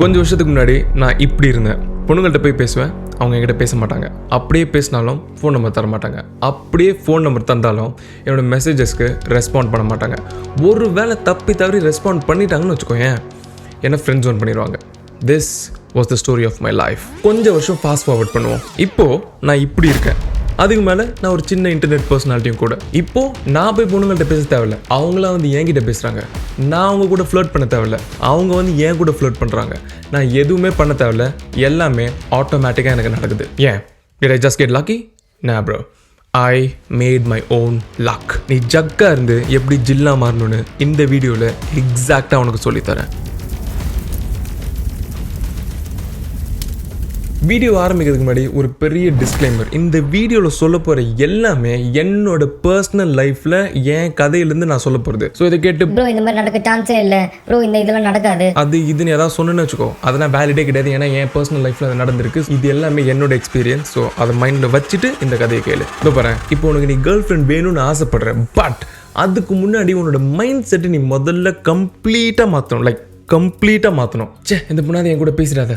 கொஞ்சம் வருஷத்துக்கு முன்னாடி நான் இப்படி இருந்தேன். பொண்ணுங்கள்ட்ட போய் பேசுவேன், அவங்க என்கிட்ட பேச மாட்டாங்க. அப்படியே பேசினாலும் ஃபோன் நம்பர் தர மாட்டாங்க. அப்படியே ஃபோன் நம்பர் தந்தாலும் என்னோடய மெசேஜஸ்க்கு ரெஸ்பாண்ட் பண்ண மாட்டாங்க. ஒரு வேளை தப்பி தவறி ரெஸ்பாண்ட் பண்ணிட்டாங்கன்னு வச்சுக்கோங்க, என்ன ஃப்ரெண்ட் ஜோன் பண்ணிடுவாங்க. This was the story of my life. கொஞ்சம் வருஷம் ஃபாஸ்ட் ஃபார்வர்ட் பண்ணுவோம். இப்போது நான் இப்படி இருக்கேன். அதுக்கு மேலே நான் ஒரு சின்ன இன்டர்நெட் பர்சனாலிட்டியும் கூட. இப்போது நான் போய் பொண்ணுங்கள்ட்ட பேச தேவையில்ல, அவங்களாம் வந்து என்கிட்ட பேசுகிறாங்க. நான் அவங்க கூட ஃப்ளர்ட் பண்ண தேவையில்ல, அவங்க வந்து என் கூட ஃப்ளர்ட் பண்ணுறாங்க. நான் எதுவுமே பண்ண தேவையில்ல, எல்லாமே ஆட்டோமேட்டிக்காக எனக்கு நடக்குது. ஏன்? Did I just get lucky? Nah bro, I made my own luck. நீ ஜக்காக இருந்து எப்படி ஜில்லா மாறணும்னு இந்த வீடியோவில் எக்ஸாக்டாக உனக்கு சொல்லித்தரேன். வீடியோ ஆரம்பிக்கிறதுக்கு முன்னாடி ஒரு பெரிய டிஸ்க்ளைமர். இந்த வீடியோவில் சொல்ல போகிற எல்லாமே என்னோட பர்சனல் லைஃப்பில் என் கதையிலேருந்து நான் சொல்ல போகிறது. ஸோ இதை கேட்டு ப்ரோ இந்த மாதிரி நடக்க சான்ஸே இல்லை ப்ரோ, இதெல்லாம் நடக்காது அது இதுன்னு ஏதாவது சொன்னேன்னு வச்சுக்கோ, அதெல்லாம் வேலிடே கிடையாது. ஏன்னா என் பர்சனல் லைஃப்பில் அது நடந்திருக்கு. இது எல்லாமே என்னோட எக்ஸ்பீரியன்ஸ். ஸோ அதை மைண்டில் வச்சுட்டு இந்த கதையை கேளு. இப்போ பாரு, இப்போ உனக்கு நீ கேர்ள் ஃப்ரெண்ட் வேணும்னு ஆசைப்படுற, பட் அதுக்கு முன்னாடி உன்னோட மைண்ட் செட்டை நீ முதல்ல கம்ப்ளீட்டாக மாற்றணும். கம்ப்ளீட்டாக மாற்றணும். இந்த பொண்ணாவது என் கூட பேசிடாத,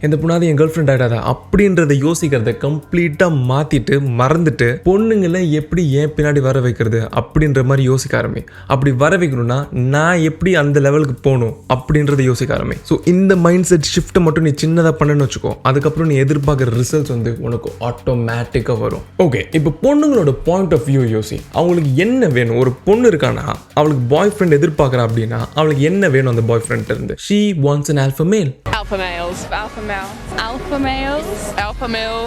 இந்த பொண்ணாவது என் கேர்ள் ஃப்ரெண்ட் ஆகிடாதா அப்படின்றத யோசிக்கிறத கம்ப்ளீட்டாக மாற்றிட்டு மறந்துட்டு பொண்ணுங்களை எப்படி ஏன் பின்னாடி வர வைக்கிறது அப்படின்ற மாதிரி யோசிக்க ஆரம்பி. அப்படி வர வைக்கணும்னா நான் எப்படி அந்த லெவலுக்கு போகணும் அப்படின்றத யோசிக்க ஆரம்பி. ஸோ இந்த மைண்ட் செட் ஷிஃப்ட்டை மட்டும் நீ சின்னதாக பண்ணுன்னு வச்சுக்கோ, அதுக்கப்புறம் நீ எதிர்பார்க்குற ரிசல்ட்ஸ் வந்து உனக்கு ஆட்டோமேட்டிக்காக வரும். ஓகே, இப்போ பொண்ணுங்களோட பாயிண்ட் ஆஃப் வியூ யோசி. அவங்களுக்கு என்ன வேணும்? ஒரு பொண்ணு இருக்கானா, அவளுக்கு பாய் ஃப்ரெண்ட் எதிர்பார்க்குறா அப்படின்னா அவளுக்கு என்ன வேணும் அந்த பாய் friend? She wants an alpha male. Alpha males. Alpha male. Alpha males. Alpha male.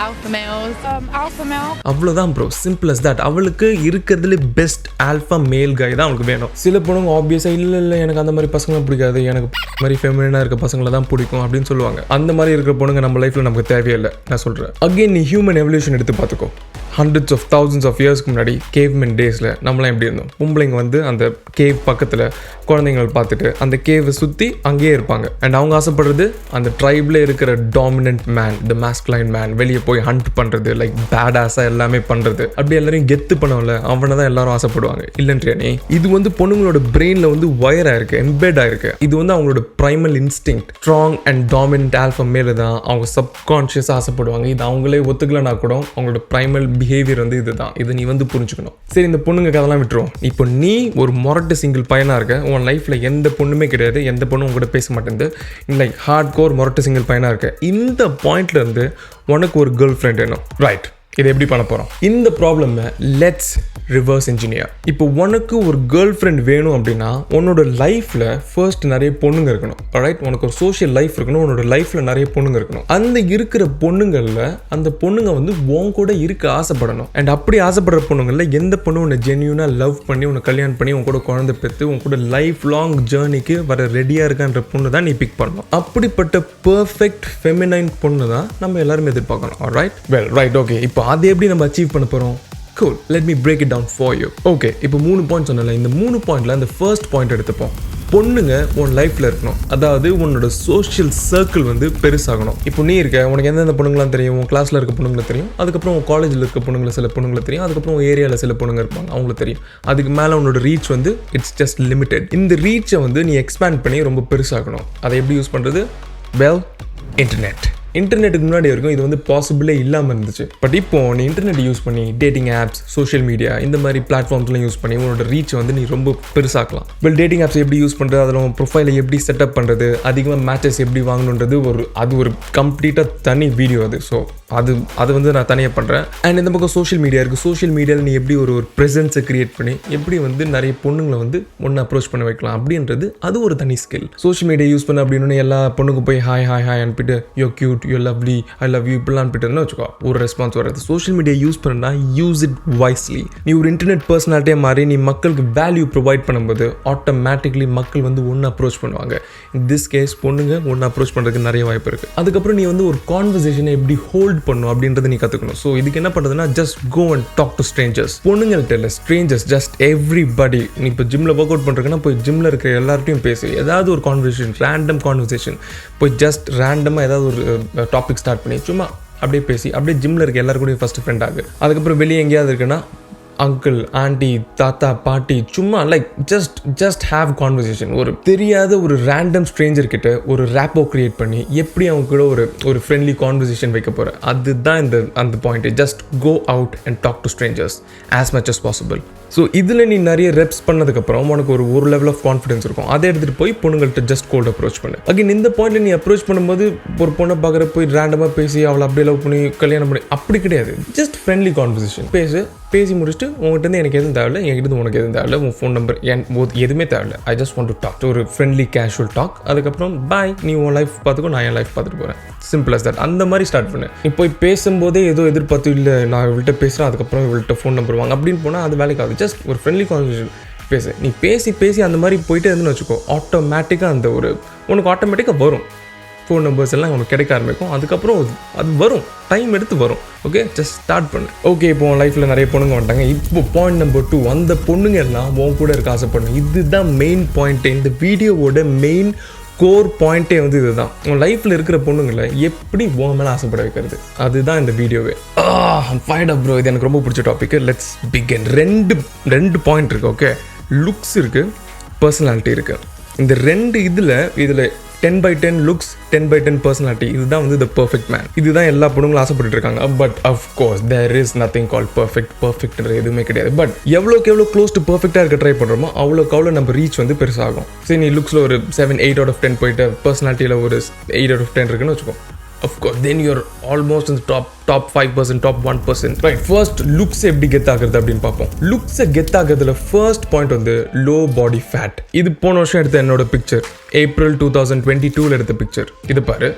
Alpha males. Alpha male. அவ்வளோதான் ப்ரோ, சிம்பிள் அஸ் தட். அவளுக்கு இருக்கிறதுல பெஸ்ட் ஆல்ஃபா மேல் கை தான் அவளுக்கு வேணும். சில பொண்ணுங்க ஆப்வியஸாக இல்லை எனக்கு அந்த மாதிரி பசங்களை பிடிக்காது, எனக்கு மாதிரி ஃபெமினாக இருக்க பசங்களை தான் பிடிக்கும் அப்படின்னு சொல்லுவாங்க. அந்த மாதிரி இருக்கிற பொண்ணுங்க நம்ம லைஃப்பில் நமக்கு தேவையில்லை. நான் சொல்கிறேன் அகெயின், நீ ஹியூமன் எவல்யூஷன் எடுத்து பார்த்துக்கோ. ஹண்ட்ரட்ஸ் ஆஃப் தௌசண்ட்ஸ் ஆஃப் இயர்ஸ்க்கு முன்னாடி கேவ்மென் டேஸில் நம்மளாம் எப்படி இருந்தோம்? பொம்பளைங்க வந்து அந்த கேவ் பக்கத்தில் குழந்தைங்களை பார்த்துட்டு அந்த கேவை சுற்றி அங்கேயே இருப்பாங்க. அண்ட் அவங்க ஆசைப்படுறது அந்த ட்ரைபில் இருக்கிற டாமினன்ட் மேன், த மாஸ்குலைன் மேன், வெளியே போய் ஹண்ட் பண்ணுறது, லைக் பேடாஸாக எல்லாமே பண்ணுறது, அப்படி எல்லாரையும் கெத்து பண்ணல, அவனை தான் எல்லாரும் ஆசைப்படுவாங்க. இல்லைன்றியா நீ? இது வந்து பொண்ணுங்களோட பிரெயினில் வந்து ஒயர் ஆயிருக்கு, எம்பெட் ஆயிருக்கு. இது வந்து அவங்களோட primal instinct, strong and dominant alpha மேல தான் அவங்க சப்கான்ஷியஸாக ஆசைப்படுவாங்க. இது அவங்களே ஒத்துக்கலனா கூட அவங்களோட ப்ரைமல் பிஹேவியர் வந்து இதுதான். இதை நீ வந்து புரிஞ்சுக்கணும். சரி, இந்த பொண்ணுங்க கதெல்லாம் விட்டுரும். இப்போ நீ ஒரு மொரட்டு சிங்கிள் பையனா இருக்க, உன் லைஃப்ல எந்த பொண்ணுமே கிடையாது, எந்த பொண்ணும் உங்ககிட்ட பேச மாட்டேங்குது, லைக் ஹார்ட் கோர் மொரட்டு சிங்கிள் பையனா இருக்க. இந்த பாயிண்ட்ல இருந்து உனக்கு ஒரு கேர்ள் ஃப்ரெண்ட் வேணும், ரைட்? இதை எப்படி பண்ண போகிறோம்? இந்த ப்ராப்ளமை லெட்ஸ் ரிவர்ஸ் இன்ஜினியர். இப்போ உனக்கு ஒரு கேர்ள் ஃப்ரெண்ட் வேணும் அப்படின்னா உன்னோட லைஃப்பில் ஃபர்ஸ்ட் நிறைய பொண்ணுங்க இருக்கணும், ரைட்? உனக்கு ஒரு சோஷியல் லைஃப் இருக்கணும், உன்னோட லைஃப்பில் நிறைய பொண்ணுங்க இருக்கணும். அந்த இருக்கிற பொண்ணுங்களில் அந்த பொண்ணுங்க வந்து உன் கூட இருக்க ஆசைப்படணும். அண்ட் அப்படி ஆசைப்படுற பொண்ணுங்களில் எந்த பொண்ணு உன்னை ஜென்யூனாக லவ் பண்ணி உன்னை கல்யாணம் பண்ணி உன் கூட குழந்தை பெற்று உன் கூட லைஃப் லாங் ஜேர்னிக்கு வர ரெடியாக இருக்கான்ற பொண்ணு தான் நீ பிக் பண்ணணும். அப்படிப்பட்ட பர்ஃபெக்ட் ஃபெமினைன் பொண்ணு தான் நம்ம எல்லாரும் எதிர்பார்க்கணும், ரைட்? Well, right, okay. இப்போ அதை எப்படி நம்ம அச்சீவ் பண்ண போகிறோம்? Cool, let me break it down for you. Okay, இப்போ 3 பாயிண்ட் சொன்னல. இந்த 3 பாயிண்ட்ல அந்த ஃபர்ஸ்ட் பாயிண்ட் எடுத்துப்போம். பொண்ணுங்க உன் லைஃப்பில் இருக்கணும், அதாவது உன்னோட சோஷியல் சர்க்கிள் வந்து பெருசாகணும். இப்போ நீ இருக்க, உனக்கு எந்தெந்த பொண்ணுங்களாம் தெரியும்? உன் கிளாஸில் இருக்க பொண்ணுங்களை தெரியும், அதுக்கப்புறம் உன் காலேஜில் இருக்க பொண்ணுங்களை சில பொண்ணுங்களை தெரியும், அதுக்கப்புறம் உன் ஏரியாவில் சில பொண்ணுங்க இருப்பாங்க, அவங்களுக்கு தெரியும். அதுக்கு மேலே உன்னோட ரீச் வந்து இட்ஸ் ஜஸ்ட் லிமிடெட். இந்த ரீச்சை வந்து நீ எக்ஸ்பேண்ட் பண்ணி ரொம்ப பெருசாகணும். அதை எப்படி யூஸ் பண்ணுறது? வெல், இன்டர்நெட்டுக்கு முன்னாடி வரைக்கும் இது வந்து பாசிபிளே இல்லாமல் இருந்துச்சு. பட் இப்போ நீ இன்டர்நெட் யூஸ் பண்ணி டேட்டிங் ஆப்ஸ், சோஷியல் மீடியா, இந்த மாதிரி பிளாட்ஃபார்ம்ஸ்லாம் யூஸ் பண்ணி உன்னோட ரீச் வந்து நீ ரொம்ப பெருசாக்கலாம். டேட்டிங் ஆப்ஸ் எப்படி யூஸ் பண்ணுறது, அதில் உன் ப்ரொஃபைலை எப்படி செட்டப் பண்ணுறது, அதிகமாக மேட்சஸ் எப்படி வாங்கணுன்றது அது ஒரு கம்ப்ளீட்டாக தனி வீடியோ அது. ஸோ அது வந்து நான் தனியாக பண்ணுறேன். அண்ட் இந்த பக்கம் சோஷியல் மீடியா இருக்குது. சோஷியல் மீடியாவில் நீ எப்படி ஒரு ப்ரெசன்ஸை கிரியேட் பண்ணி எப்படி வந்து நிறைய பொண்ணுங்களை வந்து ஒன்று அப்ரோச் பண்ண வைக்கலாம் அப்படின்றது அது ஒரு தனி ஸ்கில். சோஷியல் மீடியா யூஸ் பண்ண அப்படின்னு எல்லா பொண்ணுக்கு போய் ஹாய் அனுப்பிட்டு yo cute, you lovely, I love you இப்படிலாம் அனுப்பிட்டுன்னு வச்சுக்கோ, ஒரு ரெஸ்பான்ஸ் வராது. சோஷியல் மீடியா யூஸ் பண்ணா யூஸ் இட் வைஸ்லி. நீ ஒரு இன்டர்நெட் பர்சனாலிட்டியாக மாறி நீ மக்களுக்கு வேல்யூ ப்ரொவைட் பண்ணும்போது ஆட்டோமேட்டிக்லி மக்கள் வந்து ஒன்று அப்ரோச் பண்ணுவாங்க. இன் திஸ் கேஸ் பொண்ணுங்க ஒன்று அப்ரோச் பண்ணுறதுக்கு நிறைய வாய்ப்பு இருக்குது. அதுக்கப்புறம் நீ வந்து ஒரு கான்வர்சேஷனை எப்படி ஹோல்ட் பண்ணும் அப்படின்றத நீ கற்றுக்கணும். ஸோ இதுக்கு என்ன பண்ணுறதுன்னா, just go and talk to strangers. பொண்ணுங்கள்ட்ட இல்லை, ஸ்ட்ரேஞ்சர்ஸ், ஜஸ்ட் எவ்ரிபடி. நீ இப்போ ஜிம்மில் ஒர்க் அவுட் பண்ணுறதுன்னா போய் ஜிம்மில் இருக்கிற எல்லார்ட்டையும் பேசு. ஏதாவது ஒரு கான்வர்சேஷன், ரேண்டம் கான்வர்சேஷன், போய் ஜஸ்ட் ரேண்டமாக ஏதாவது ஒரு டாபிக் ஸ்டார்ட் பண்ணி சும்மா அப்படியே பேசி அப்படியே ஜிம்மில் இருக்க எல்லாருக்கூடையும் ஃபஸ்ட்டு ஃப்ரெண்ட் ஆகு. அதுக்கப்புறம் வெளியே எங்கேயாவது இருக்குன்னா அங்கிள் ஆண்டி தாத்தா பாட்டி சும்மா லைக் ஜஸ்ட் ஹேவ் கான்வர்சேஷன். ஒரு தெரியாத ஒரு ரேண்டம் ஸ்ட்ரேஞ்சர் கிட்ட ஒரு ரேப்போ கிரியேட் பண்ணி எப்படி அவங்க கூட ஒரு ஃப்ரெண்ட்லி கான்வர்சேஷன் வைக்க போகிற, அதுதான் அந்த point. Just go out and talk to strangers as much as possible. So இதில் நீ நிறைய ரெப்ஸ் பண்ணதுக்கப்புறம் உனக்கு ஒரு லெவல் ஆஃப் கான்ஃபிடன்ஸ் இருக்கும். அதை எடுத்துகிட்டு போய் பொண்ணுங்கள்ட்ட ஜஸ்ட் கோல்டு அப்ரோச் பண்ணு. அகைன் இந்த பாயிண்ட்டில் நீ அப்ரோச் பண்ணும்போது ஒரு பொண்ணை பார்க்குற போய் ரேண்டமாக பேசி அவளை அப்படியே லவ் பண்ணி கல்யாணம் பண்ணி அப்படி கிடையாது. ஜஸ்ட் ஃப்ரெண்ட்லி கான்வர்சேஷன் பேசி முடிச்சுட்டு உங்கள்கிட்ட எனக்கு எதுவும் தேவையில்லை, என்கிட்ட உனக்கு எதுவும் தேவையில்லை, உன் ஃபோன் நம்பர் எதுவுமே தேவையில்லை. I just want to talk, ஒரு ஃப்ரெண்ட்லி கேஷுவல் டாக். அதுக்கப்புறம் பாய், நீ உன் லைஃப் பார்த்துக்கோ, நான் என் லைஃப் பார்த்துட்டு போகிறேன். Simple as that. அந்த மாதிரி ஸ்டார்ட் பண்ணு. நீ போய் பேசும்போதே ஏதோ எதிர்பார்த்து இல்லை நான் இவள்கிட்ட பேசுகிறேன் அதுக்கப்புறம் இவள்கிட்ட ஃபோன் நம்பர் வாங்க அப்படின்னு போனால் அது வேலைக்கு ஆகுது. ஜஸ்ட் ஒரு ஃப்ரெண்ட்லி கான்வர்சேஷன் பேசு. நீ பேசி அந்த மாதிரி போயிட்டு இருந்துன்னு வச்சுக்கோ, ஆட்டோமேட்டிக்காக உனக்கு ஆட்டோமேட்டிக்காக வரும். ஃபோன் நம்பர்ஸ் எல்லாம் உனக்கு கிடைக்க ஆரம்பிக்கும். அதுக்கப்புறம் அது வரும், டைம் எடுத்து வரும். ஓகே, ஜஸ்ட் ஸ்டார்ட் பண்ணு. ஓகே, இப்போ உன் லைஃப்பில் நிறைய பொண்ணுங்க வந்துட்டாங்க. இப்போ பாயிண்ட் நம்பர் 2, அந்த பொண்ணுங்க எல்லாம் உன் கூட இருக்க ஆசைப்படணும். இதுதான் மெயின் பாயிண்ட்டு. இந்த வீடியோவோட மெயின் கோர் பாயிண்ட்டே இதுதான். உன் லைஃப்பில் இருக்கிற பொண்ணுங்களை எப்படி உன் மேலே ஆசைப்பட வைக்கிறது, அதுதான் இந்த வீடியோவே. ஃபைட் அப் ப்ரோ, இது எனக்கு ரொம்ப பிடிச்ச டாபிக். Let's begin. ரெண்டு பாயிண்ட் இருக்குது. ஓகே, லுக்ஸ் இருக்குது, பர்சனாலிட்டி இருக்குது. இந்த ரெண்டு இதில் 10/10 லுக்ஸ், 10/10 பர்சனாலிட்டி, இதுதான் த பெர்ஃபெக்ட் மேன். இதுதான் எல்லா பொண்ணுங்களும் ஆசைப்பட்டு இருக்காங்க. But of course there is nothing call பர்ஃபெக்ட்ன்ற எதுவுமே கிடையாது. பட் எவ்வளோக்கு எவ்வளோ க்ளோஸ் டு பர்ஃபெக்டாக இருக்க ட்ரை பண்ணுறோமோ அவ்வளோக்கு அவ்வளோ நம்ம ரீச் பெருசாகும். சரி, நீ லுக்ஸில் ஒரு 7-8 out of 10 போயிட்டு பர்சனாலிட்டியில் ஒரு 8 out of 10 இருக்குன்னு வச்சுக்கோ. Of course, then you're almost in the top 5%, top 1%. Right, first looks எப்படி கெத் ஆகுறது அப்படின்னு பார்ப்போம். லுக்ஸை கெத் ஆகுறதுல first point low body fat. இது போன வருஷம் எடுத்த என்னோட பிக்சர், ஏப்ரல் 2022 எடுத்த பிக்சர். இது பாரு.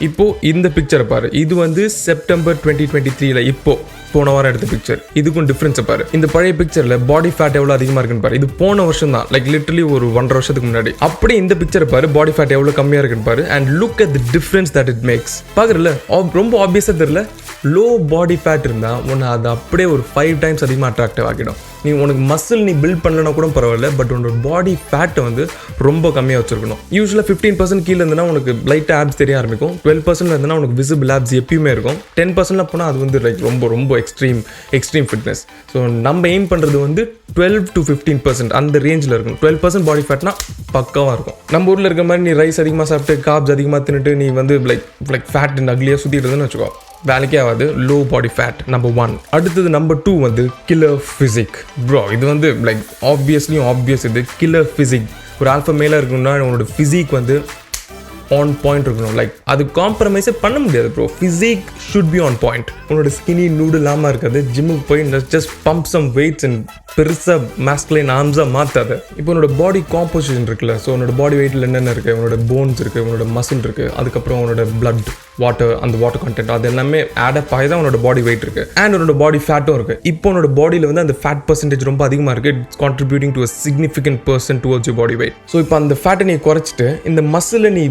இப்போ இந்த பிக்சரை பாரு. இது செப்டம்பர் 2023 இப்போ போன வாரம் எடுத்த பிக்சர். இதுக்கும் டிஃபரன்ஸை பாரு. இந்த பழைய பிக்சர்ல பாடி ஃபேட் எவ்வளோ அதிகமாக இருக்குன்னு பாரு. இது போன வருஷம் தான், லைக் லிட்டரலி ஒரு 1.5 வருஷத்துக்கு முன்னாடி. அப்படியே இந்த பிக்சரை பாரு, பாடி ஃபேட் எவ்வளோ கம்மியாக இருக்குன்னு பாரு. And look at the difference that it makes. பார்க்குறல, ரொம்ப ஆப்வியஸாக தெரியல. லோ பாடி ஃபேட் இருந்தால் உன்னை அது அப்படியே ஒரு 5 times அதிகமாக அட்ராக்டிவ் ஆகிடும். உனக்கு மசில் நீ பில்ட் பண்ணலன்னா கூட பரவாயில்ல, பட் உன்னோட பாடி ஃபேட்டை ரொம்ப கம்மியாக வச்சிருக்கணும். யூஸ்வலாக 15% கீழே இருந்ததுன்னா உனக்கு லைட்டாக ஆப்ஸ் தெரிய ஆரம்பிக்கும். 12% இருந்ததுன்னா உனக்கு விசிபிள் ஆப்ஸ் எப்பயுமே இருக்கும். 10% போனால் அது லைக் ரொம்ப எக்ஸ்ட்ரீம் ஃபிட்னஸ். ஸோ நம்ம எய்ம் பண்ணுறது 12 to 15% அந்த ரேஞ்சில் இருக்கும். 12% பாடி ஃபேட்னா பக்காவாக இருக்கும். நம்ம ஊரில் இருக்கிற மாதிரி நீ ரைஸ் அதிகமாக சாப்பிட்டு காப்ஸ் அதிகமாக தின்னுட்டு நீ லைக் ஃபேட் அக்லியாக சுற்றிட்டுதுன்னு வச்சுக்கோ, வேலைக்கே ஆகாது. Low body fat number 1. அடுத்தது நம்பர் 2 கில்லர் ஃபிசிக். ப்ரோ, இது லைக் ஆப்வியஸ். இது கில்லர் ஃபிசிக். ஒரு ஆல்ஃபா மேலாக இருக்கணும்னா உன்னோட ஃபிசிக் ஆன் பாயிண்ட் இருக்கணும். லைக் அது காம்ப்ரமைஸே பண்ண முடியாது bro. Physique should be on point. உன்னோட ஸ்கினி நூடு இல்லாமல் இருக்காது. ஜிம்முக்கு போய் just pump some weights and பெருசாக மாஸ்குலைன் ஆர்ம்ஸாக மாற்றாது. இப்போ உன்னோட பாடி காம்போசிஷன் இருக்குல்ல, ஸோ உன்னோட பாடி வெயிட்டில் என்னென்ன இருக்குது, உன்னோட போன்ஸ் இருக்குது, உன்னோட மசில் இருக்குது, அதுக்கப்புறம் உன்னோட பிளட், வாட்டர், அந்த வாட்டர் கண்டென்ட், அது எல்லாமே ஆடப் ஆகி தான் உன்னோட பாடி வெயிட் இருக்குது. அண்ட் உன்னோட பாடி ஃபேட்டும் இருக்குது. இப்போ உன்னோட பாடியில் அந்த ஃபேட் பர்சன்டேஜ் ரொம்ப அதிகமாக இருக்குது. It's contributing to a significant percent towards your body weight. So இப்போ அந்த ஃபேட்டை நீ குறைச்சிட்டு இந்த மசிலை நீ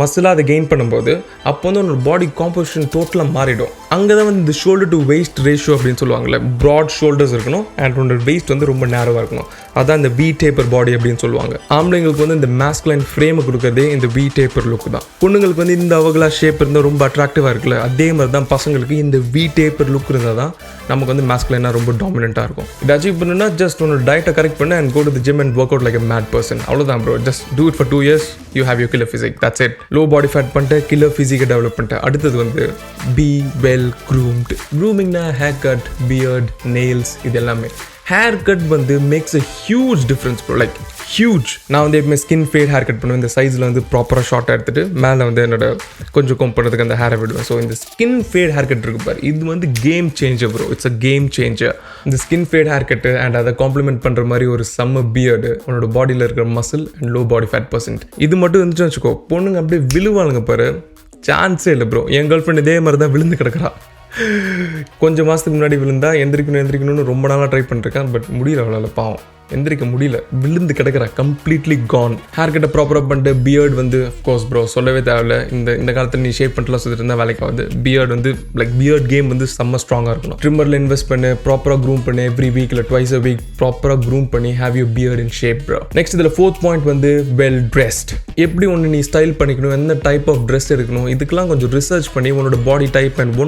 மசிலாக அதை கெயின் பண்ணும்போது அப்போ உன்னோட பாடி காம்போசிஷன் டோட்டலாக மாறிடும். அங்கே தான் இந்த ஷோல்டர் டு வெயிஸ்ட் ரேஷியோ அப்படின்னு சொல்லுவாங்கல்ல. ப்ராட் ஷோல்டர்ஸ் இருக்கணும் அண்ட் உன்னோட வெயிஸ்ட் ரொம்ப நேரவாக இருக்கணும். அதான் இந்த வி டேப்பர் பாடி அப்படின்னு சொல்லுவாங்க. ஆம்பளைங்களுக்கு இந்த மாஸ்குலைன் ஃப்ரேமை கொடுக்கறதே இந்த வி டேப்பர் லுக் தான். பொண்ணுங்களுக்கு இந்த அவங்களா ஷேப் இருந்தால் ரொம்ப அட்ராக்டிவாக இருக்குல்ல, அதே மாதிரி தான் பசங்களுக்கு இந்த வி டேப்பர் லுக் இருந்தால் தான் நமக்கு மாஸ்குலைனாக ரொம்ப டாமினெண்ட்டாக இருக்கும். இதை அச்சீவ் பண்ணுன்னா ஜஸ்ட் உன்னோட டயட்டை கரெக்ட் பண்ணு and go to the gym and work out like a mad person. அவ்வளோதான் bro. Just do it for 2 years, you have your killer physique. That's it. Low body fat பண்ணிட்டு killer ஃபிசிக்கை develop பண்ணிட்டு அடுத்தது be well groomed. க்ரூமிங்னா hair cut, beard, nails, இது எல்லாமே. Hair cut makes a huge difference bro, like huge. நான் எப்பவுமே skin fade hair cut பண்ணுவேன். இந்த சைஸில் ப்ராப்பராக ஷார்ட்டாக எடுத்துகிட்டு மேலே என்னோட கொஞ்சம் கோம் பண்ணுறதுக்கு அந்த ஹேரை விடுவேன். ஸோ இந்த ஸ்கின் ஃபேட் ஹேர் கட் இருக்கு பாரு, இது game changer bro. It's a game changer. இந்த skin fade hair cut and அதை காம்ப்ளிமெண்ட் பண்ணுற மாதிரி ஒரு செம்ம பியர்டு, உன்னோட பாடியில் இருக்கிற muscle and low body fat percent, இது மட்டும் இருந்துச்சுன்னு வச்சுக்கோ, பொண்ணுங்க அப்படியே விழுவாளுங்க பாரு. சான்ஸே இல்லை ப்ரோ. என் கேர்ள் ஃப்ரெண்ட் இதே மாதிரி தான் விழுந்து கிடக்குறா. கொஞ்சம் மாதத்துக்கு முன்னாடி விழுந்தா எந்திரிக்கணும்னு ரொம்ப நாளாக ட்ரை பண்ணிருக்கேன். பட் முடியல, அவ்வளோ பாவம். எந்திரிக்க முடியல, விழுந்து கிடக்குறேன், கம்ப்ளீட்லி கான். ஹேர் கட்டை ப்ராப்பராக பண்ணிட்டு பியர்ட் வந்து அஃப்கோர்ஸ் ப்ரோ சொல்லவே தேவையில்ல. இந்த காலத்தில் நீ ஷேப் பண்ணிட்டுலாம் சுற்றிட்டு இருந்தால் வேலைக்கு ஆகுது. பியர்ட் வந்து லைக் பியர்ட் கேம் வந்து செம்ம ஸ்ட்ராங்காக இருக்கணும். ட்ரிம்மரில் இன்வெஸ்ட் பண்ணு, ப்ராப்பராக க்ரூம் பண்ணு, எவ்ரி வீக் இல்லை ட்வைஸ் அ வீக் ப்ராப்பராக க்ரூம் பண்ணி have you beard in shape bro. Next இதில் 4th பாயிண்ட் வந்து வெல் ட்ரெஸ்ட். எப்படி ஒன்று நீ ஸ்டைல் பண்ணிக்கணும், எந்த டைப் ஆஃப் ட்ரெஸ் எடுக்கணும், இதுக்கெல்லாம் கொஞ்சம் ரிசர்ச் பண்ணி உன்னோட பாடி டைப் அண்ட்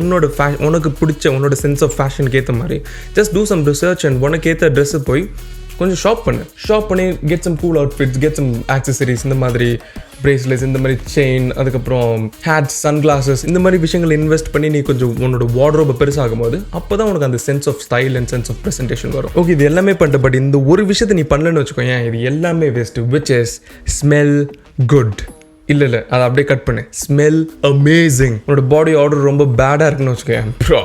உனக்கு பிடிச்ச உன்னோட சென்ஸ் ஆஃப் ஃபேஷனுக்கு ஏற்ற மாதிரி just do some research and உனக்கு ஏற்ற ட்ரெஸ்ஸை போய் கொஞ்சம் ஷாப் பண்ணி get some cool outfits, get some accessories, இந்த மாதிரி பிரேஸ்லெட்ஸ், இந்த மாதிரி செயின், அதுக்கப்புறம் ஹேட்ஸ், சன்கிளாஸஸ், இந்த மாதிரி விஷயங்கள் இன்வெஸ்ட் பண்ணி நீ கொஞ்சம் உன்னோட வார்ட்ரோபை பெருசாகும் போது அப்போ தான் உனக்கு அந்த sense of style and sense of presentation வரும். ஓகே, இது எல்லாமே பண்ணிட்டு பட் இந்த ஒரு விஷயத்தை நீ பண்ணலன்னு வச்சுக்கோங்க, இது எல்லாமே waste. Which is smell good. இல்லை அதை அப்படியே கட் பண்ணு. Smell amazing. உன்னோட பாடி ஆர்டர் ரொம்ப பேடாக இருக்குன்னு வச்சுக்கோங்க ப்ரோ.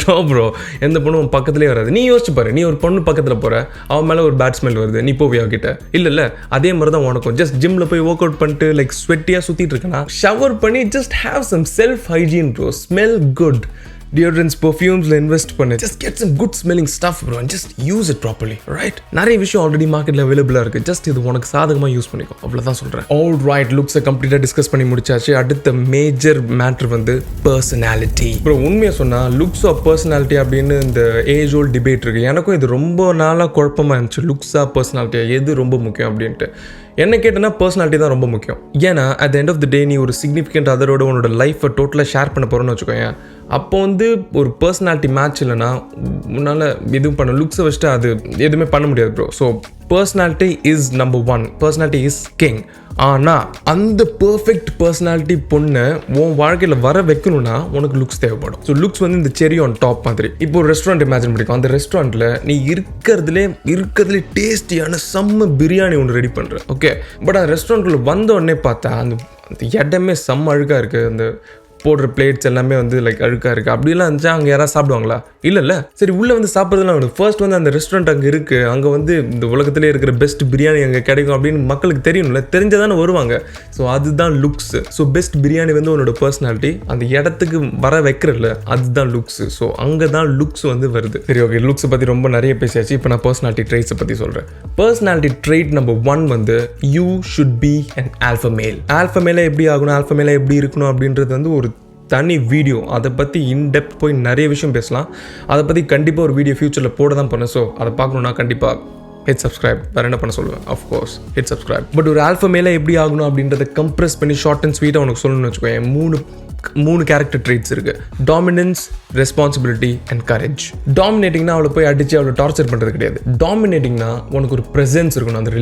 நோ ப்ரோ, எந்த பொண்ணும் பக்கத்துலேயே வராது. நீ யோசிச்சு பாரு, நீ ஒரு பொண்ணு பக்கத்தில் போகிற, அவன் மேலே ஒரு பேட் ஸ்மெல் வருது, நீ போவியா கிட்ட? இல்லை அதே மாதிரி தான் உனக்கும். ஜஸ்ட் ஜிம்மில் போய் ஒர்க் அவுட் பண்ணிட்டு லைக் ஸ்வெட்டியாக சுற்றிட்டு இருக்கேன்னா ஷவர் பண்ணி just have some self hygiene bro. Smell good. Deodorants, பெர்ஃப்யூம்ஸில் இன்வெஸ்ட் பண்ணு. Just get some good smelling stuff bro and just use it properly, right? நிறைய விஷயம் ஆல்ரெடி மார்க்கெட்டில் அவைலபிளாக இருக்குது. ஜஸ்ட் இது உனக்கு சாதகமாக யூஸ் பண்ணிக்கோ, அவ்வளோதான் சொல்கிறேன். ஆல் ரைட், லுக்ஸை கம்ப்ளீட்டாக டிஸ்கஸ் பண்ணி முடிச்சாச்சு. அடுத்த மேஜர் மேட்ரு வந்து பர்சனாலிட்டி. ப்ரோ உண்மையாக சொன்னால் லுக்ஸ் ஆஃப் பர்சனாலிட்டி அப்படின்னு இந்த ஏஜ் ஓல்ட் டிபேட் இருக்குது. எனக்கும் இது ரொம்ப நாளாக குழப்பமாக இருந்துச்சு. லுக்ஸாக பர்சனாலிட்டியாக எது ரொம்ப முக்கியம் அப்படின்ட்டு. என்ன கேட்டனா பர்சனாலிட்டி தான் ரொம்ப முக்கியம். ஏன்னா at the end of the day நீ ஒரு சிக்னிஃபிகண்ட் அதரோட உன்னோட லைஃப்பை டோட்டலாக ஷேர் பண்ண போகிறோன்னு வச்சுக்கோங்க. அப்போ வந்து ஒரு பர்சனாலிட்டி மேட்ச் இல்லைன்னா உன்னால் எதுவும் பண்ண லுக்ஸை வச்சுட்டு அது எதுவுமே பண்ண முடியாது bro. So personality is number 1. Personality is king. ஆனால் அந்த பர்ஃபெக்ட் பர்சனாலிட்டி பொண்ணை உன் வாழ்க்கையில் வர வைக்கணும்னா உனக்கு லுக்ஸ் தேவைப்படும். ஸோ லுக்ஸ் வந்து இந்த செரி ஆன் டாப் மாதிரி. இப்போ ஒரு ரெஸ்டாரண்ட் இமேஜின் பண்ணிக்கும். அந்த ரெஸ்டாரண்ட்டில் நீ இருக்கிறதுலே டேஸ்டியான செம்ம பிரியாணி ஒன்று ரெடி பண்ணுற, ஓகே? பட் அந்த ரெஸ்டாரண்ட்டில் வந்த உடனே பார்த்தா அந்த இடமே செம்ம அழுக்காக இருக்குது. அந்த போடுற பிளேட்ஸ் எல்லாமே வந்து லைக் அழுக்காக இருக்குது. அப்படிலாம் இருந்துச்சா அங்கே யாராவது சாப்பிடுவாங்களா? இல்லை. சரி, உள்ளே வந்து சாப்பிட்றதுலாம் வேணும். ஃபர்ஸ்ட் வந்து அந்த ரெஸ்டாரண்ட் அங்கே இருக்குது, அங்கே வந்து இந்த உலகத்திலே இருக்கிற பெஸ்ட் பிரியாணி அங்கே கிடைக்கும் அப்படின்னு மக்களுக்கு தெரியணும்ல. தெரிஞ்சதானே வருவாங்க. ஸோ அதுதான் லுக்ஸ். ஸோ பெஸ்ட் பிரியாணி வந்து உன்னோட பர்சனாலிட்டி அந்த இடத்துக்கு வர வைக்கிறல, அதுதான் லுக்ஸ். ஸோ அங்கே தான் லுக்ஸ் வந்து வருது. சரி, ஓகே, லுக்ஸை பற்றி ரொம்ப நிறைய பேசியாச்சு. இப்போ நான் பர்சனாலிட்டி ட்ரைட்ஸை பற்றி சொல்கிறேன். பர்சனாலிட்டி ட்ரைட் நம்பர் 1 வந்து you should be an alpha மேல். ஆல்ஃபா மேலே எப்படி ஆகணும், ஆல்ஃபா மேலே எப்படி இருக்கணும் அப்படின்றது வந்து ஒரு தனி வீடியோ. அதை பற்றி இன்டெப்த் போய் நிறைய விஷயம் பேசலாம். அதை பற்றி கண்டிப்பாக ஒரு வீடியோ ஃபியூச்சரில் போட தான் பண்ணேன். ஸோ அதை பார்க்கணுன்னா கண்டிப்பாக ஹிட் சப்ஸ்கிரைப். வேறு என்ன பண்ண சொல்லுவேன்? Of course hit subscribe. பட் ஒரு ஆல்ஃபா மேலே எப்படி ஆகணும் அப்படின்றத கம்ப்ரெஸ் பண்ணி ஷார்ட் அண்ட் ஸ்வீட்டாக உனக்கு சொல்லணும்னு வச்சுக்கோங்க. மூணு கேரக்டர் ட்ரேட்ஸ் இருக்குது. Dominance, responsibility and courage. டாமினேட்டிங்னா அவளை போய் அடித்து அவளை டார்ச்சர் பண்ணுறது கிடையாது. டாமினேட்டிங்னா உனக்கு ஒரு ப்ரெசன்ஸ் இருக்கணும் அந்த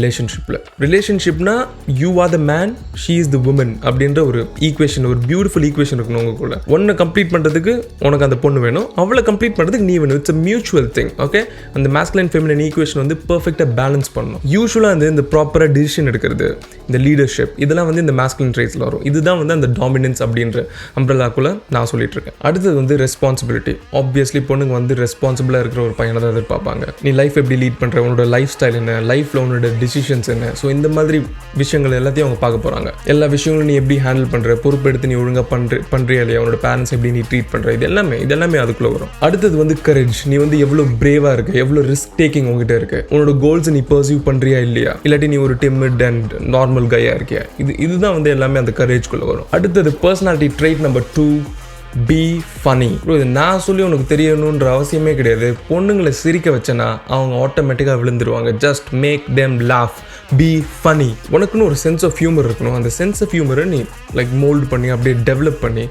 ரிலேஷன்ஷிப்னா you are the man, she is the woman அப்படின்ற ஒரு ஈக்குவேஷன், ஒரு பியூட்டிஃபுல் ஈக்குவேஷன் இருக்கணும் உங்களுக்குள்ள. ஒன்றை கம்ப்ளீட் பண்ணுறதுக்கு உனக்கு அந்த பொண்ணு வேணும், அவளை கம்ப்ளீட் பண்ணுறதுக்கு நீ வேணும். It's a mutual thing, okay? அந்த மேஸ்குலைன் ஃபெமினின் ஈக்குவேஷன் வந்து பர்ஃபெக்டாக பேலன்ஸ் பண்ணணும். யூஸ்வலாக வந்து இந்த ப்ராப்பராக டிசிஷன் எடுக்கிறது, இந்த லீடர்ஷிப், இதெல்லாம் வந்து இந்த மேஸ்குலைன் ட்ரைட்ஸில் வரும். இதுதான் வந்து அந்த டாமினன்ஸ் அப்படின்ற அம்ப்ரெல்லாக்குள்ள நான் சொல்லிட்டு இருக்கேன். அடுத்தது வந்து ரெஸ்பான்சிபிலிட்டி. ஆப்வியஸ்லி பொண்ணுங்க வந்து ரெஸ்பான்சிபிளாக இருக்கிற ஒரு பையனை தான் எதிர்பார்ப்பாங்க. நீ லைஃப் எப்படி லீட் பண்ணுற, உன்னோட லைஃப் ஸ்டைல் என்ன, லைஃப்பில் உன்னோட டிசிஷன்ஸ் என்ன. ஸோ இந்த மாதிரி விஷயங்கள் எல்லாத்தையும் அவங்க பார்க்க போகிறாங்க. எல்லா விஷயங்களும் நீ எப்படி ஹேண்டில் பண்ணுற, பொறுப்பெடுத்து நீ ஒழுங்காக பண்ணுறியா இல்லையா, உன்னோட பேரண்ட்ஸ் எப்படி நீ ட்ரீட் பண்ணுற, இதெல்லாமே அதுக்குள்ளே வரும். அடுத்தது வந்து கரேஜ். நீ வந்து எவ்வளோ பிரேவாக இருக்கு, எவ்வளோ ரிஸ்க் டேக்கிங் உங்ககிட்ட இருக்கு, உன்னோட கோல்ஸை நீ பர்சீவ் பண்ணுறியா இல்லையா, இல்லாட்டி நீ ஒரு டிமிட் அண்ட் நார்மல் கையாக இருக்கியா. இதுதான் வந்து எல்லாமே அந்த கரேஜ்குள்ளே வரும். அடுத்தது personality trait number 2, be funny. இது நான் சொல்லி உனக்கு தெரியணுன்ற அவசியமே கிடையாது. பொண்ணுங்களை சிரிக்க வச்சேன்னா அவங்க ஆட்டோமேட்டிக்காக விழுந்துருவாங்க. Just make them laugh, be funny. உனக்குன்னு ஒரு சென்ஸ் ஆஃப் ஹியூமர் இருக்கணும். அந்த சென்ஸ் ஆஃப் ஹியூமரை நீ லைக் மோல்டு பண்ணி அப்படியே டெவலப் பண்ணி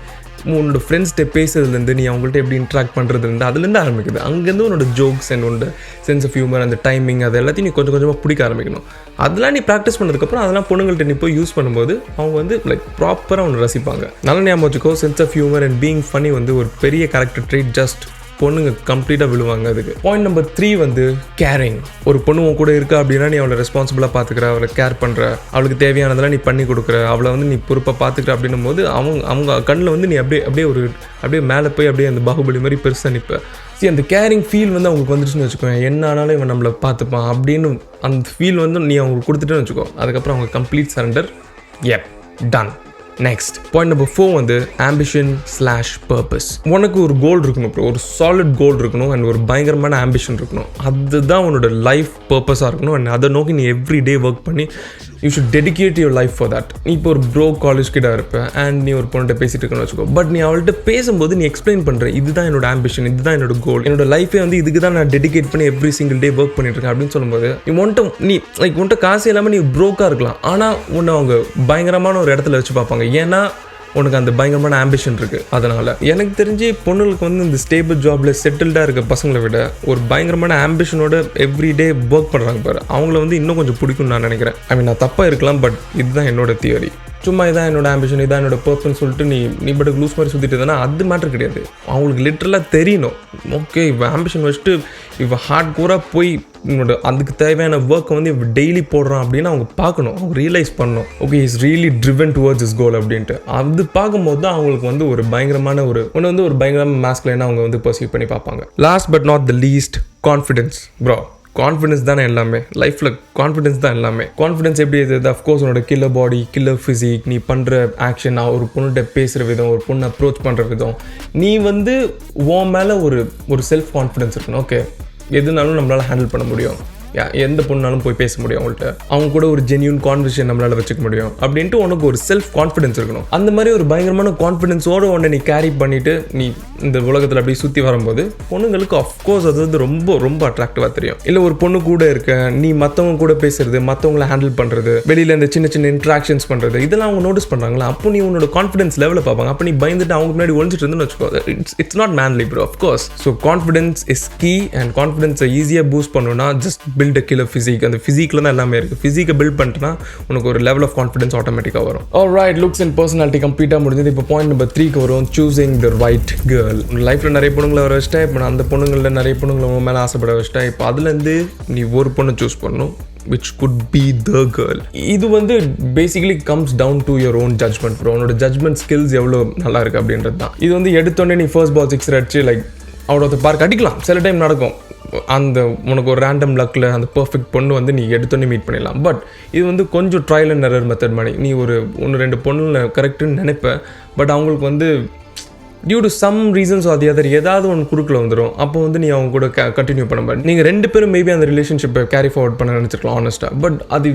உன்னோட ஃப்ரெண்ட்ஸ்கிட்ட பேசுறதுலேருந்து, நீ அவங்கள்ட்ட எப்படி இன்ட்ராக்ட் பண்ணுறதுலேருந்து, அதுலேருந்து ஆரம்பிக்குது. அங்கேருந்து உன்னோட ஜோக்ஸ் அண்ட் உன்னோட சென்ஸ் ஆஃப் ஹியூமர், அந்த டைமிங், அது எல்லாத்தையும் நீ கொஞ்சம் கொஞ்சமாக பிடிக்க ஆரம்பிக்கணும். அதெல்லாம் நீ ப்ராக்டிஸ் பண்ணதுக்கப்புறம் அதெல்லாம் பொண்ணுங்கள்ட்ட நீ போய் யூஸ் பண்ணும்போது அவங்க வந்து லைக் ப்ராப்பராக ஒன்று ரசிப்பாங்க. நல்ல ஞாபகம் வச்சுக்கோ, sense of humour and being funny வந்து ஒரு பெரிய கேரக்டர் ட்ரேட். ஜஸ்ட் பொண்ணுங்க கம்ப்ளீட்டாக விழுவாங்க அதுக்கு. பாயிண்ட் நம்பர் 3 வந்து கேரிங். ஒரு பொண்ணு உன் கூட இருக்கா அப்படின்னா நீ அவளை ரெஸ்பான்சிபிளாக பார்த்துக்கிற, அவளை கேர் பண்ணுற, அவளுக்கு தேவையானதெல்லாம் நீ பண்ணி கொடுக்குற, அவளை வந்து நீ பொறுப்பாக பார்த்துக்கிற அப்படின்னும் போது அவங்க கண்ணில் வந்து நீ அப்படியே மேலே போய் அப்படியே அந்த பாகுபலி மாதிரி பெருசாக நிற்ப. சரி, அந்த கேரிங் ஃபீல் வந்து அவங்களுக்கு வந்துச்சுன்னு வச்சுக்கோங்க. என்ன ஆனாலும் இவன் நம்மளை பார்த்துப்பான் அப்படின்னு அந்த ஃபீல் வந்து நீ அவங்களுக்கு கொடுத்துட்டேன்னு வச்சுக்கோ. அதுக்கப்புறம் அவங்க complete surrender. Done. Next point number 4 வந்து ஆம்பிஷன்/பர்பஸ். உனக்கு ஒரு கோல் இருக்கணும் ப்ரோ, ஒரு சாலிட் கோல் இருக்கணும் அண்ட் ஒரு பயங்கரமான ஆம்பிஷன் இருக்கணும். அதுதான் உன்னோட லைஃப் பர்பஸாக இருக்கணும் அண்ட் அதை நோக்கி நீ எவ்ரி டே ஒர்க் பண்ணி you should dedicate your life for that. நீ இப்போ ஒரு ப்ரோ காலேஜ் கிட்ட இருப்ப அண்ட் நீ ஒரு பொண்ணுகிட்ட பேசிட்டு இருக்கணும்னு வச்சுக்கோ. பட் நீ அவள்கிட்ட பேசும்போது நீ எக்ஸ்பிளைன் பண்ணுற இதுதான் என்னோட ஆம்பிஷன், இதுதான் என்னோட கோல், என்னோட லைஃபே வந்து இதுக்கு தான் நான் டெடிகேட் பண்ணி எவ்ரி சிங்கிள் டே ஒர்க் பண்ணிட்டு இருக்கேன் அப்படின்னு சொல்லும்போது நீ உன்கிட்ட காசு இல்லாமல் நீ ப்ரோக்காக இருக்கலாம், ஆனால் உன்னை அவங்க பயங்கரமான ஒரு இடத்துல வச்சு பார்ப்பாங்க. ஏன்னா உனக்கு அந்த பயங்கரமான ஆம்பிஷன் இருக்குது. அதனால் எனக்கு தெரிஞ்சு பொண்ணுங்களுக்கு வந்து இந்த ஸ்டேபிள் ஜாபில் செட்டில்டாக இருக்க பசங்களை விட ஒரு பயங்கரமான ஆம்பிஷனோட எவ்ரி டே ஒர்க் பண்ணுறாங்க பாரு, அவங்கள வந்து இன்னும் கொஞ்சம் பிடிக்கும்னு நான் நினைக்கிறேன். நான் தப்பாக இருக்கலாம், பட் இதுதான் என்னோட தியரி. சும்மா இதான் என்னோட ஆம்பிஷன், இதான் என்னோட பர்பஸ்ன்னு சொல்லிட்டு நீ பட்டுக்கு லூஸ் மாதிரி சுற்றிட்டு இருந்தா அது மேட்டர் கிடையாது. அவங்களுக்கு லிட்டரலாக தெரியணும், ஓகே இவன் ஆம்பிஷன் வச்சுட்டு இவன் ஹார்ட் கோராக போய் என்னோட அதுக்கு தேவையான ஒர்க்கை வந்து இவன் டெய்லி போடுறான் அப்படின்னு அவங்க பார்க்கணும், அவங்க ரியலைஸ் பண்ணணும், okay is really driven towards is goal அப்படின்ட்டு. அது பார்க்கும்போது தான் அவங்களுக்கு வந்து ஒரு பயங்கரமான ஒரு பயங்கரமான மாஸ்குலைனாக அவங்க வந்து பர்சீவ் பண்ணி பார்ப்பாங்க. Last but not the least, confidence. Bro confidence தானே எல்லாமே லைஃப்பில், கான்ஃபிடன்ஸ் தான் எல்லாமே. கான்ஃபிடன்ஸ் எப்படி இருக்குது? அஃப்கோர்ஸ் உன்னோட கில்லர் பாடி, கில்லர் ஃபிசிக், நீ பண்ணுற ஆக்ஷன், ஒரு பொண்ணுகிட்ட பேசுகிற விதம், ஒரு பொண்ணை அப்ரோச் பண்ணுற விதம், நீ வந்து உன் மேலே ஒரு செல்ஃப் கான்ஃபிடன்ஸ் இருக்கணும். ஓகே எதுனாலும் நம்மளால் ஹேண்டில் பண்ண முடியும், எந்த பொண்ணாலும் போய் பேச முடியும், அவங்கள்ட்ட அவங்க கூட ஒரு ஜென்யூன் கான்வர்சேஷன் நம்மளால் வச்சுக்க முடியும் அப்படின்ட்டு உனக்கு ஒரு செல்ஃப் கான்ஃபிடன்ஸ் இருக்கணும். அந்த மாதிரி ஒரு பயங்கரமான கான்ஃபிடன்ஸோடு உன்னை நீ கேரி பண்ணிவிட்டு நீ இந்த உலகத்தில் அப்படி சுற்றி வரும்போது பொண்ணுங்களுக்கு அஃப்கோர்ஸ் அது வந்து ரொம்ப ரொம்ப அட்ராக்டிவாக தெரியும். இல்லை ஒரு பொண்ணு கூட இருக்க நீ மற்றவங்க கூட பேசுறது, மற்றவங்கள ஹேண்டில் பண்ணுறது, வெளியில் இந்த சின்ன சின்ன இன்ட்ராக்ஷன்ஸ் பண்ணுறது, இதெல்லாம் அவங்க நோட்டீஸ் பண்ணுறாங்களா, அப்போ நீ உன்னோட கான்ஃபிடன்ஸ் லெவலில் பார்ப்பாங்க. அப்போ நீ பயந்துட்டு அவங்க முன்னாடி ஒழிஞ்சிட்டு இருந்துன்னு வச்சுக்கோ, it's not manly bro. Of course so confidence is key and கான்ஃபிடன்ஸை ஈஸியாக பூஸ்ட் பண்ணணும்னா just build a killer physique. அந்த ஃபிசிக்கில் தான் எல்லாமே இருக்குது. ஃபிசிக்கை பில்ட் பண்ணிட்டுனா உனக்கு ஒரு லெவல் ஆஃப் கான்ஃபிடன்ஸ் ஆட்டோமேட்டிக்காக வரும். ஆல்ரைட், லுக்ஸ் அண்ட் பர்சனாலிட்டி கம்ப்ளீட்டாக முடிஞ்சது. இப்போ பாயிண்ட் நம்பர் 3க்கு வரும், சூசிங் த ரைட் கேர்ள். லைஃப்பில் நிறைய பொண்ணுங்களை வர வச்சிட்டா, இப்போ நான் அந்த பொண்ணுங்களில் நிறைய பொண்ணுங்களை உன் மேலே ஆசைப்பட வச்சிட்டா, இப்போ அதுலேருந்து நீ ஒரு பொண்ணை சூஸ் பண்ணணும் which could be the girl. இது வந்து basically comes down to your own judgment bro. உன்னோட ஜட்ஜ்மெண்ட் ஸ்கில்ஸ் எவ்வளோ நல்லா இருக்குது அப்படின்றது தான். இது வந்து எடுத்தோடனே நீ ஃபர்ஸ்ட் பால் 6 அடிச்சு like out of the park அடிக்கலாம், சில டைம் நடக்கும். அந்த உனக்கு ஒரு ரேண்டம் லக்கில் அந்த பர்ஃபெக்ட் பொண்ணு வந்து நீ எடுத்தோடனே மீட் பண்ணிடலாம். பட் இது வந்து கொஞ்சம் ட்ரையல் அண்ட் எரர் மெத்தட் மாதிரி. நீ ஒரு 1-2 பொண்ணு கரெக்டுன்னு நினைப்பேன், பட் அவங்களுக்கு வந்து due to some reasons or the other ஏதாவது ஒன்று குறுக்கில் வந்துடும். அப்போ வந்து நீ அவங்க கூட கண்டினியூ பண்ண மாதிரி நீங்கள் 2 பேரும் மேபி அந்த ரிலேஷன்ஷிப்பை கேரி ஃபார்வர்ட் பண்ண நினச்சிருக்கலாம் ஆனஸ்ட்டாக. பட் அது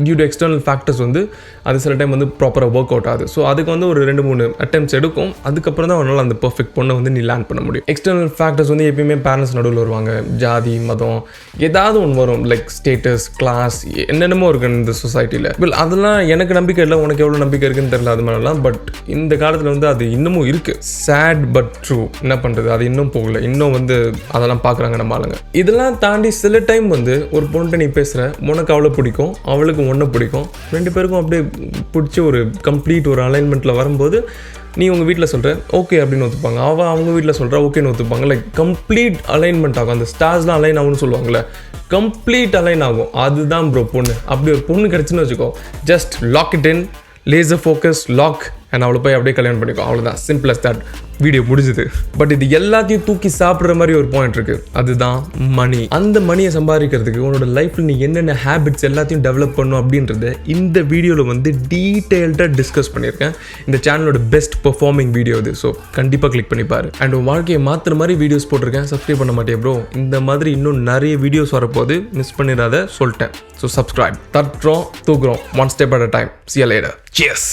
டியூ டு எக்ஸ்டர்னல் ஃபேக்டர்ஸ் வந்து அது சில டைம் வந்து ப்ராப்பராக ஒர்க் அவுட் ஆகுது. ஸோ அதுக்கு வந்து ஒரு 2-3 அட்டெம்ப்ட்ஸ் எடுக்கும். அதுக்கப்புறம் தான் அவனால் அந்த பர்ஃபெக்ட் பொண்ணை வந்து நீ லேண்ட் பண்ண முடியும். எக்ஸ்டர்னல் ஃபேக்டர்ஸ் வந்து எப்பயுமே பேரண்ட்ஸ் நடுவில் வருவாங்க, ஜாதி மதம் ஏதாவது ஒன்று வரும், லைக் ஸ்டேட்டஸ், கிளாஸ், என்னென்னமோ இருக்குது இந்த சொசைட்டியில். பட் அதெல்லாம் எனக்கு நம்பிக்கை இல்லை, உனக்கு எவ்வளோ நம்பிக்கை இருக்குன்னு தெரியல அது மாதிரிலாம். பட் இந்த காலத்தில் வந்து அது இன்னமும் இருக்குது. Sad but true. என்ன பண்ணுறது, அது இன்னும் போகல, இன்னும் வந்து அதெல்லாம் பார்க்குறாங்க நம்ம ஆளுங்க. இதெல்லாம் தாண்டி சில டைம் வந்து ஒரு பொண்ணு நீ பேசுகிற, உனக்கு அவ்வளோ பிடிக்கும், அவளுக்கு ஒன்றை பிடிக்கும், 2 பேருக்கும் அப்படியே பிடிச்சி ஒரு கம்ப்ளீட் ஒரு அலைன்மெண்ட்டில் வரும்போது நீ உங்கள் வீட்டில் சொல்கிற ஓகே அப்படின்னு ஒத்துப்பாங்க, அவங்க வீட்டில் சொல்கிற ஓகேன்னு ஒத்துப்பாங்க. லைக் கம்ப்ளீட் அலைன்மெண்ட் ஆகும். அந்த ஸ்டார்ஸ்லாம் அலைன் ஆகும்னு சொல்லுவாங்களே, கம்ப்ளீட் அலைன் ஆகும். அதுதான் ப்ரோ பொண்ணு. அப்படி ஒரு பொண்ணு கிடச்சுன்னு வச்சுக்கோ, just lock it in, laser focus, lock and அவளை போய் அப்படியே கல்யாணம் பண்ணிக்கோ. அவ்வளோதான், சிம்பிள் அஸ் தட். வீடியோ முடிஞ்சுது. பட் இது எல்லாத்தையும் தூக்கி சாப்பிட்ற மாதிரி ஒரு பாயிண்ட் இருக்குது, அதுதான் மணி. அந்த மணியை சம்பாதிக்கிறதுக்கு உன்னோட லைஃப்பில் நீ என்னென்ன ஹேபிட்ஸ் எல்லாத்தையும் டெவலப் பண்ணும் அப்படின்றத இந்த வீடியோவில் வந்து டீட்டெயில்டாக டிஸ்கஸ் பண்ணியிருக்கேன். இந்த சேனலோட பெஸ்ட் பெர்ஃபார்மிங் வீடியோ இது. ஸோ கண்டிப்பாக கிளிக் பண்ணி பாரு. அண்ட் உன் வாழ்க்கையை மாற்றுற மாதிரி வீடியோஸ் போட்டிருக்கேன், சப்ஸ்கிரைப் பண்ண மாட்டேன் ப்ரோ. இந்த மாதிரி இன்னும் நிறைய வீடியோஸ் வரப்போது, மிஸ் பண்ணிடாத சொல்லிட்டேன். So subscribe. தட்டுறோம், தூக்குறோம், 1 step at a time. See you later. Cheers.